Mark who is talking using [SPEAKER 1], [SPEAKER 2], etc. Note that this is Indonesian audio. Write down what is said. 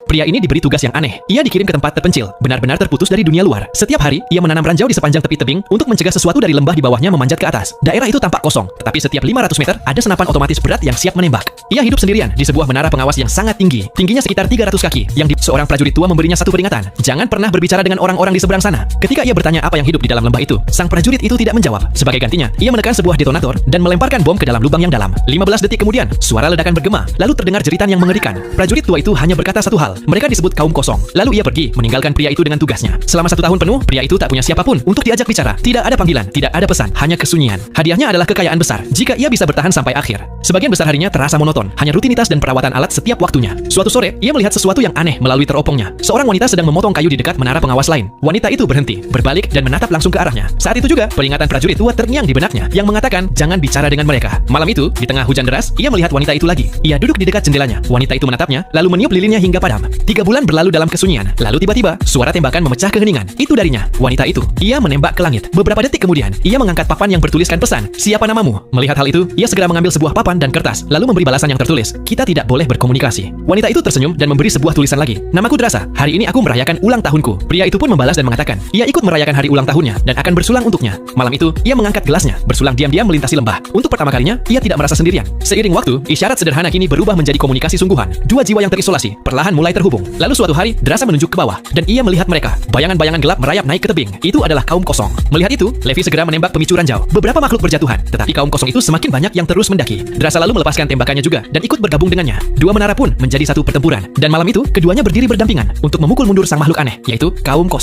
[SPEAKER 1] Pria ini diberi tugas yang aneh. Ia dikirim ke tempat terpencil, benar-benar terputus dari dunia luar. Setiap hari, ia menanam ranjau di sepanjang tepi tebing untuk mencegah sesuatu dari lembah di bawahnya memanjat ke atas. Daerah itu tampak kosong, tetapi setiap 500 meter ada senapan otomatis berat yang siap menembak. Ia hidup sendirian di sebuah menara pengawas yang sangat tinggi, tingginya sekitar 300 kaki, yang seorang prajurit tua memberinya satu peringatan. Jangan pernah berbicara dengan orang-orang di seberang sana. Ketika ia bertanya apa yang hidup di dalam lembah itu, sang prajurit itu tidak menjawab. Sebagai gantinya, ia menekan sebuah detonator dan melemparkan bom ke dalam lubang yang dalam. 15 detik kemudian, suara ledakan bergema, lalu terdengar jeritan yang mengerikan. Prajurit tua itu hanya berkata satu hal, mereka disebut kaum kosong. Lalu ia pergi, meninggalkan pria itu dengan tugasnya. Selama 1 tahun penuh, pria itu tak punya siapapun untuk diajak bicara. Tidak ada panggilan, tidak ada pesan, hanya kesunyian. Hadiahnya adalah kekayaan besar, jika ia bisa bertahan sampai akhir. Sebagian besar harinya terasa monoton, hanya rutinitas dan perawatan alat setiap waktunya. Suatu sore, ia melihat sesuatu yang aneh melalui teropongnya. Seorang wanita sedang memotong kayu di dekat menara pengawas lain. Wanita itu berhenti, berbalik dan menatap langsung ke arahnya. Saat itu juga, peringatan prajurit tua terngiang di benaknya, yang mengatakan, jangan bicara dengan mereka. Malam itu, di tengah hujan deras, ia melihat wanita itu lagi. Ia duduk di dekat jendelanya. Wanita itu menatapnya, lalu meniup lilinnya hingga padam. 3 bulan berlalu dalam kesunyian. Lalu tiba-tiba, suara tembakan memecah keheningan. Itu darinya, wanita itu. Ia menembak ke langit. Beberapa detik kemudian, ia mengangkat papan yang bertuliskan pesan, "Siapa namamu?" Melihat hal itu, ia segera mengambil sebuah papan dan kertas, lalu memberi balasan yang tertulis, "Kita tidak boleh berkomunikasi." Wanita itu tersenyum dan memberi sebuah tulisan lagi, "Namaku Drasa. Hari ini aku merayakan ulang tahunku." Pria itu pun membalas dan mengatakan, ia ikut merayakan hari ulang tahunnya dan akan bersulang untuknya. Malam itu, ia mengangkat gelasnya, bersulang diam-diam melintasi lembah. Untuk pertama kalinya, ia tidak merasa sendirian. Seiring waktu, isyarat sederhana kini berubah menjadi komunikasi sungguhan. 2 jiwa yang terisolasi perlahan mulai terhubung. Lalu suatu hari, Drasa menunjuk ke bawah dan ia melihat mereka. Bayangan-bayangan gelap merayap naik ke tebing. Itu adalah kaum kosong. Melihat itu, Levi segera menembak pemicu ranjau. Beberapa makhluk berjatuhan, tetapi kaum kosong itu semakin banyak yang terus mendaki. Drasa lalu melepaskan tembakannya juga dan ikut bergabung dengannya. 2 menara pun menjadi satu pertempuran. Dan malam itu, keduanya berdiri berdampingan untuk memukul mundur sang makhluk aneh, yaitu kaum kosong.